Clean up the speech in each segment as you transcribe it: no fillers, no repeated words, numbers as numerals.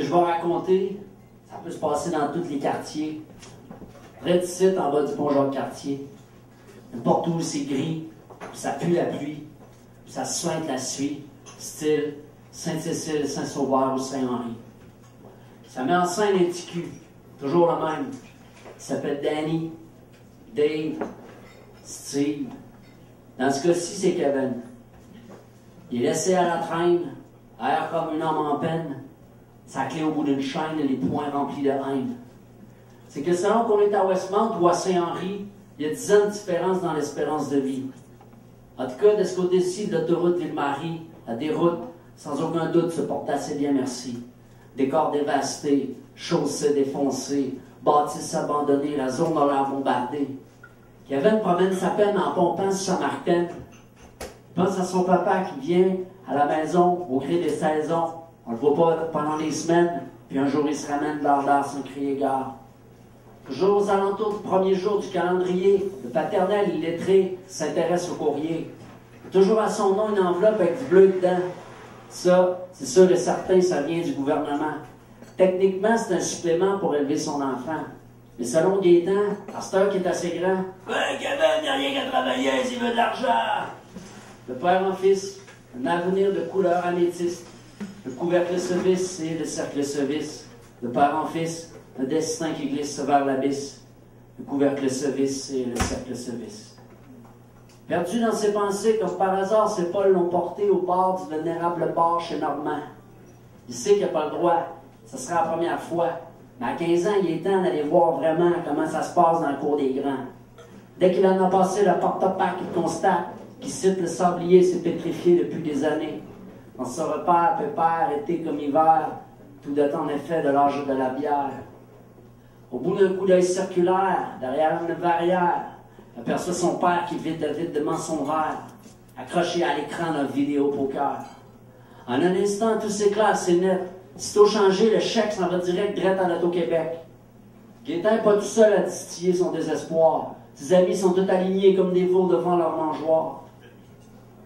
que je vais raconter, ça peut se passer dans tous les quartiers. Près d'ici, en bas du pont Jacques-Cartier. N'importe où c'est gris, puis ça pue la pluie, puis ça sointe la suie, style Sainte-Cécile, Saint-Sauveur ou Saint-Henri. Ça met en scène un petit cul, toujours le même. Il s'appelle Danny, Dave, Steve. Dans ce cas-ci, c'est Kevin. Il est laissé à la traîne, air comme un homme en peine, sa clé au bout d'une chaîne et les poings remplis de haine. C'est que selon qu'on est à Westmount ou à Saint-Henri, il y a 10 ans de différence dans l'espérance de vie. En tout cas, de ce côté-ci de l'autoroute Ville-Marie, la déroute, sans aucun doute, se porte assez bien, merci. Décors dévastés, chaussées défoncées, bâtisses abandonnées, la zone a l'air bombardée. Kevin promène sa peine en pompant sur sa marquette. Il pense à son papa qui vient à la maison au gré des saisons. On ne le voit pas pendant les semaines, puis un jour il se ramène l'ardeur sans crier gare. Toujours aux alentours du premier jour du calendrier, le paternel illettré s'intéresse au courrier. Toujours à son nom une enveloppe avec du bleu dedans. Ça, c'est sûr et certain, ça vient du gouvernement. Techniquement, c'est un supplément pour élever son enfant. Mais selon Gaétan, à cette heure qui est assez grand, « Ouais, Kevin, il n'y a rien qu'à travailler, il veut de l'argent! » De père en fils, un avenir de couleur améthyste. Le couvercle se visse et le cercle se visse. De père en fils, un destin qui glisse vers l'abysse. Le couvercle se visse et le cercle se visse. Perdu dans ses pensées, comme par hasard, ses Paul l'ont porté au bord du vénérable bar chez Normand. Il sait qu'il n'a pas le droit. Ce sera la première fois. Mais à 15 ans, il est temps d'aller voir vraiment comment ça se passe dans le cours des grands. Dès qu'il en a passé le porte-pack, il constate qu'il cite le sablier s'est pétrifié depuis des années. Dans ce repère, pépère, été comme hiver, tout date en effet de l'âge de la bière. Au bout d'un coup d'œil circulaire, derrière une barrière, aperçoit son père qui vide avidement son verre, accroché à l'écran d'un vidéo poker. En un instant, tout s'éclaire, c'est net. Sitôt changé, le chèque s'en va direct à l'Auto-Québec. Gaétan n'est pas tout seul à distiller son désespoir. Ses amis sont tous alignés comme des veaux devant leur mangeoire.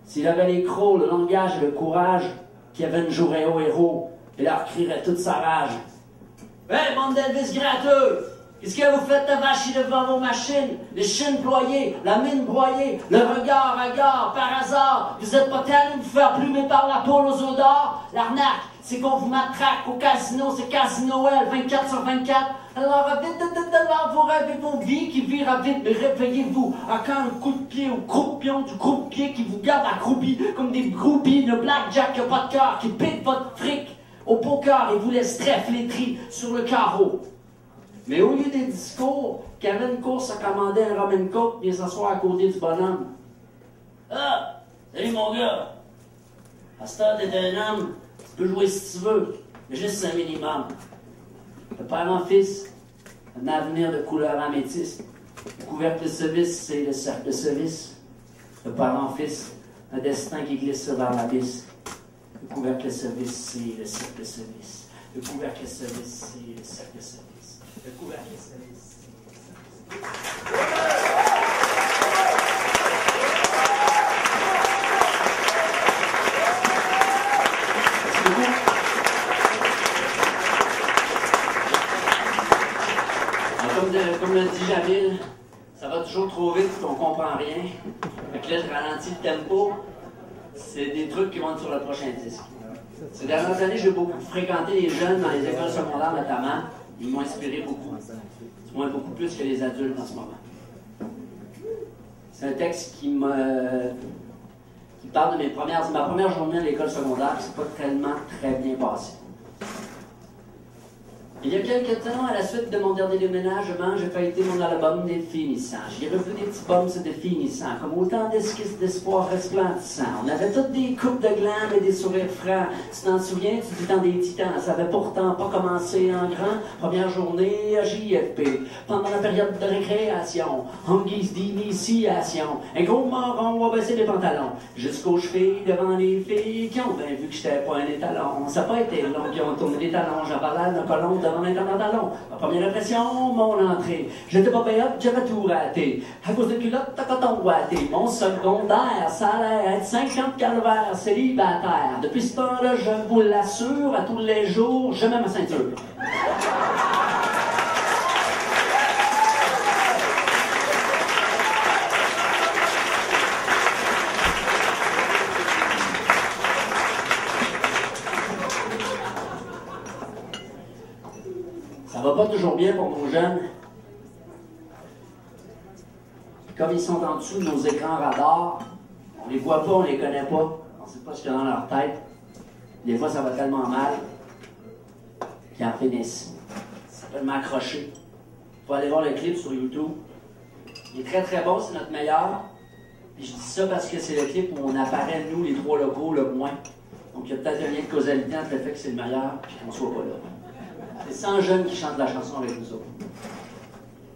S'il avait les crocs, le langage et le courage, Kevin jouerait au héros et leur crierait toute sa rage. « Hey, bande d'Elvis gratteux! Qu'est-ce que vous faites de vacher devant vos machines? Les chines ployées, la mine broyée, le regard hagard, par hasard, vous êtes pas tanné de vous faire plumer par la pôle aux odeurs? L'arnaque, c'est qu'on vous matraque au casino, c'est Casino Noël, 24 sur 24. Alors, vite, vous rêvez vos vies qui virent vite, mais réveillez-vous. Encore un coup de pied au croupion du croupier qui vous garde accroupi comme des groupies, le blackjack qui a pas de cœur, qui pique votre fric au poker et vous laisse très flétri sur le carreau. Mais au lieu des discours, Kevin course à commander un rum and coke et s'asseoir à côté du bonhomme. « Ah! Salut mon gars! À cette heure, t'es un homme, tu peux jouer si tu veux, mais juste un minimum. De père en fils, un avenir de couleur améthyste. Le couvercle se visse et le cercle se visse. De père en fils, un destin qui glisse vers l'abysse. Le couvercle se visse et le cercle se visse. Le couvercle se visse et le cercle se visse. Le couvercle se visse et le cercle se visse. Comme le dit Jamil, ça va toujours trop vite qu'on comprend rien. Fait que là, je ralentis le tempo. C'est des trucs qui vont être sur le prochain disque. Ces dernières années, j'ai beaucoup fréquenté les jeunes dans les écoles secondaires notamment. Ils m'ont inspiré beaucoup. Du moins beaucoup plus que les adultes en ce moment. C'est un texte qui parle de ma première journée à l'école secondaire, qui s'est pas tellement très bien passé. Il y a quelques temps, à la suite de mon dernier déménagement, j'ai feuilleté mon album Définissant. J'y ai revu des petits bums définissants, comme autant d'esquisses d'espoir resplendissants. On avait toutes des coupes de gland et des sourires francs. Tu t'en souviens, tu dis dans des titans, ça avait pourtant pas commencé en grand. Première journée à JFP, pendant la période de récréation, en guise d'initiation. Un gros moron va baisser les pantalons, jusqu'aux chevilles devant les filles qui ont bien vu que j'étais pas un étalon. Ça n'a pas été long, qui ont tourné les talons, j'avais l'air d'un colon de devant l'intendant talon. Ma première impression, mon entrée. J'étais pas payable, j'avais tout raté. À cause de culotte, t'as coton boité. Mon secondaire, ça allait être 50 calvaires, célibataire. Depuis ce temps-là, je vous l'assure, à tous les jours, je mets ma ceinture. Ça va pas toujours bien pour nos jeunes. Comme ils sont en dessous de nos écrans radars, on les voit pas, on les connaît pas, on sait pas ce qu'il y a dans leur tête. Des fois, ça va tellement mal qu'ils en finissent. Ça peut m'accrocher. Il faut aller voir le clip sur YouTube. Il est très très bon, c'est notre meilleur. Puis je dis ça parce que c'est le clip où on apparaît, nous, les trois locaux, le moins. Donc il y a peut-être un lien de causalité entre le fait que c'est le meilleur et qu'on soit pas là. C'est 100 jeunes qui chantent la chanson avec nous autres.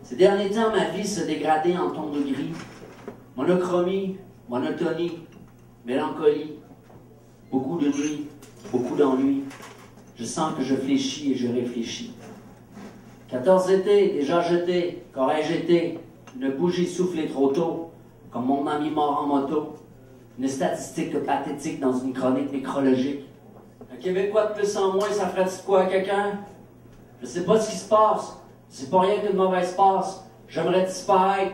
Ces derniers temps, ma vie se dégradait en ton de gris. Monochromie, monotonie, mélancolie. Beaucoup de nuits, beaucoup d'ennuis. Je sens que je fléchis et je réfléchis. 14 étés, déjà jetés, qu'aurais-je été? Une bougie soufflée trop tôt, comme mon ami mort en moto. Une statistique pathétique dans une chronique nécrologique. Un Québécois de plus en moins, ça ferait-tu quoi à quelqu'un? Je sais pas ce qui se passe. C'est pas rien qu'une mauvaise passe. J'aimerais disparaître,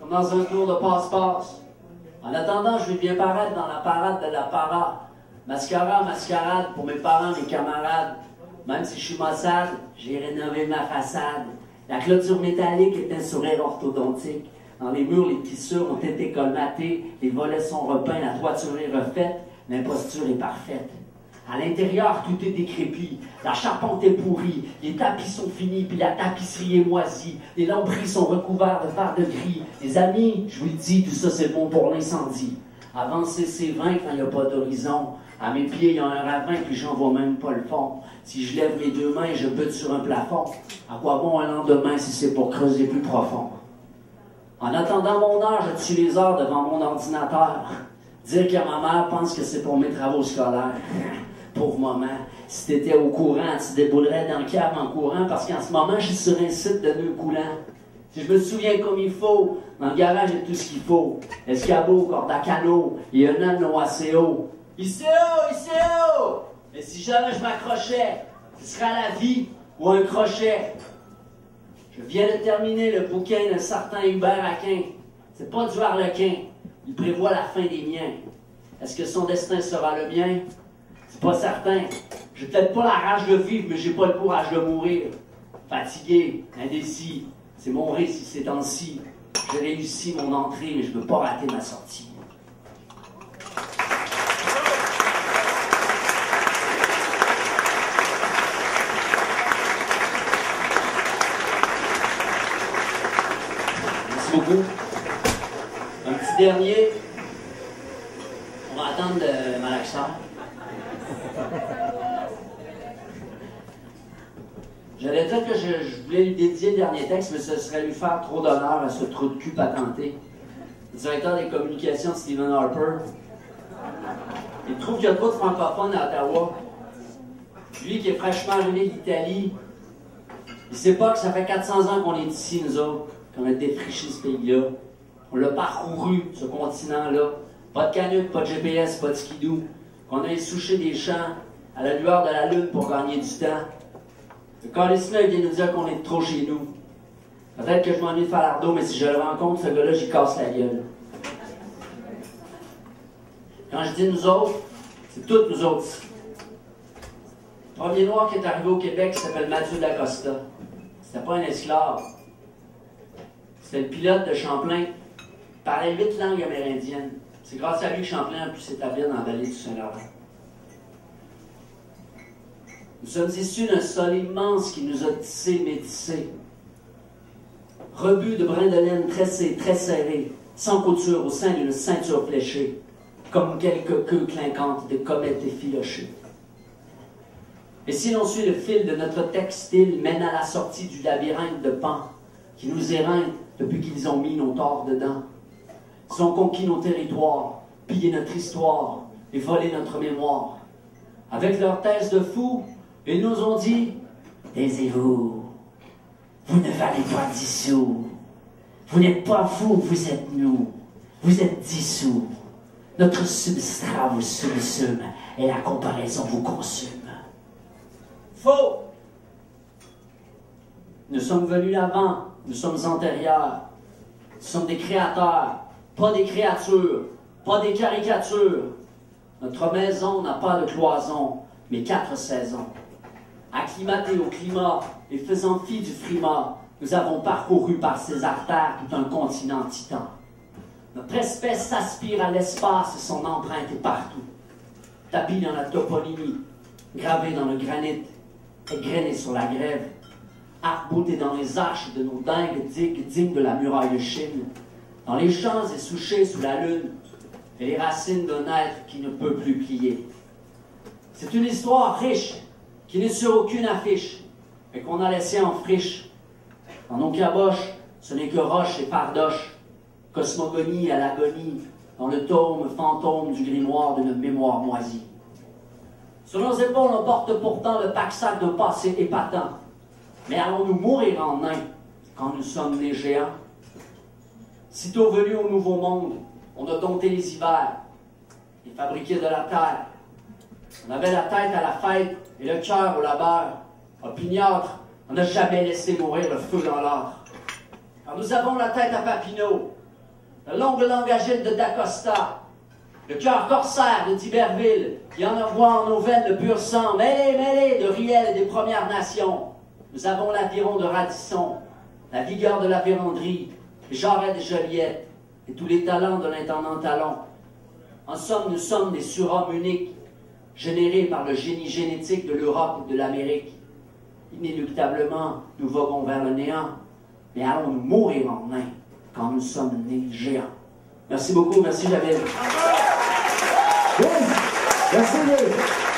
comme dans un tour de passe-passe. En attendant, je vais bien paraître dans la parade de la para. Mascara, mascarade pour mes parents, mes camarades. Même si je suis maussade, j'ai rénové ma façade. La clôture métallique est un sourire orthodontique. Dans les murs, les fissures ont été colmatées. Les volets sont repeints, la toiture est refaite. L'imposture est parfaite. À l'intérieur, tout est décrépit. La charpente est pourrie. Les tapis sont finis, puis la tapisserie est moisie. Les lambris sont recouverts de fards de gris. Les amis, je vous le dis, tout ça c'est bon pour l'incendie. Avancer, c'est vain quand il n'y a pas d'horizon. À mes pieds, il y a un ravin, puis j'en vois même pas le fond. Si je lève les deux mains, je bute sur un plafond. À quoi bon un lendemain si c'est pour creuser plus profond? En attendant mon heure, je tue les heures devant mon ordinateur. Dire que ma mère pense que c'est pour mes travaux scolaires. Pauvre maman, si t'étais au courant, tu déboulerais dans le cave en courant parce qu'en ce moment, je suis sur un site de nœuds coulants. Si je me souviens comme il faut, dans le garage, il y a tout ce qu'il faut. Escabeau, corde à canot, et un nano assez haut. Ici haut! Mais si jamais je m'accrochais, ce serait la vie ou un crochet. Je viens de terminer le bouquin d'un certain Hubert Aquin. C'est pas du harlequin. Il prévoit la fin des miens. Est-ce que son destin sera le mien? C'est pas certain. J'ai peut-être pas la rage de vivre, mais j'ai pas le courage de mourir. Fatigué, indécis, c'est mon récit ces temps-ci. J'ai réussi mon entrée, mais je veux pas rater ma sortie. Merci beaucoup. Un petit dernier. On va attendre le malaxeur. J'allais dire que je voulais lui dédier le dernier texte, mais ce serait lui faire trop d'honneur à ce trou de cul patenté. Le directeur des communications de Stephen Harper. Il trouve qu'il y a trop de francophones à Ottawa. Lui qui est fraîchement arrivé d'Italie, il sait pas que ça fait 400 ans qu'on est ici, nous autres, qu'on a défriché ce pays-là. On l'a parcouru, ce continent-là. Pas de canute, pas de GPS, pas de skidoo. Qu'on a essouché des champs à la lueur de la lune pour gagner du temps. Le calissement vient nous dire qu'on est trop chez nous. Peut-être que je m'ennuie de Falardeau, mais si je le rencontre, ce gars-là, j'y casse la gueule. Quand je dis nous autres, c'est toutes nous autres. Le premier noir qui est arrivé au Québec s'appelle Mathieu Dacosta. C'était pas un esclave. C'était le pilote de Champlain. Il parlait 8 langues amérindiennes. C'est grâce à lui que Champlain a pu s'établir dans la vallée du Saint-Laurent. Nous sommes issus d'un sol immense qui nous a tissés, métissés. Rebus de brins de laine tressés, très serrés, sans couture au sein d'une ceinture fléchée, comme quelques queues clinquantes de comètes effilochées. Et si l'on suit le fil de notre textile, mène à la sortie du labyrinthe de Pan, qui nous éreinte depuis qu'ils ont mis nos torts dedans. Ils ont conquis nos territoires, pillé notre histoire et volé notre mémoire. Avec leurs thèses de fous, ils nous ont dit Taisez-vous. Vous ne valez pas 10 sous. Vous n'êtes pas vous, vous êtes nous. Vous êtes dissous. Notre substrat vous subsume et la comparaison vous consume. Faux! Nous sommes venus avant, nous sommes antérieurs. Nous sommes des créateurs, pas des créatures, pas des caricatures. Notre maison n'a pas de cloison, mais 4 saisons. Acclimatés au climat et faisant fi du frimas, nous avons parcouru par ces artères tout un continent titan. Notre espèce s'aspire à l'espace et son empreinte est partout. Tapis dans la toponymie, gravé dans le granit, égrené sur la grève, arc-bouté dans les arches de nos dingues digues dignes de la muraille de Chine, dans les champs essouchés sous la lune, et les racines d'un être qui ne peut plus plier. C'est une histoire riche, qui n'est sur aucune affiche, mais qu'on a laissée en friche. Dans nos caboches, ce n'est que roche et pardoche, cosmogonie à l'agonie, dans le tome fantôme du grimoire d'une mémoire moisie. Sur nos épaules, on porte pourtant le pack-sac d'un passé épatant. Mais allons-nous mourir en nains quand nous sommes nés géants? Sitôt venus au Nouveau Monde, on a dompté les hivers et fabriqué de la terre. On avait la tête à la fête et le cœur au labeur. Opiniâtre, on n'a jamais laissé mourir le feu dans l'art. Car nous avons la tête à Papineau, la longue langue agile de D'Acosta, le cœur corsaire de d'Iberville, qui en envoie en nos veines le pur sang, mêlé, mêlé de Riel et des Premières Nations. Nous avons l'aviron de Radisson, la vigueur de la Vérandrie, Jarret de Joliette, et tous les talents de l'intendant Talon. En somme, nous sommes des surhommes uniques, générés par le génie génétique de l'Europe et de l'Amérique. Inéluctablement, nous voguons vers le néant, mais allons-nous mourir en nains quand nous sommes nés géants? Merci beaucoup, merci Jamil. Merci Dave.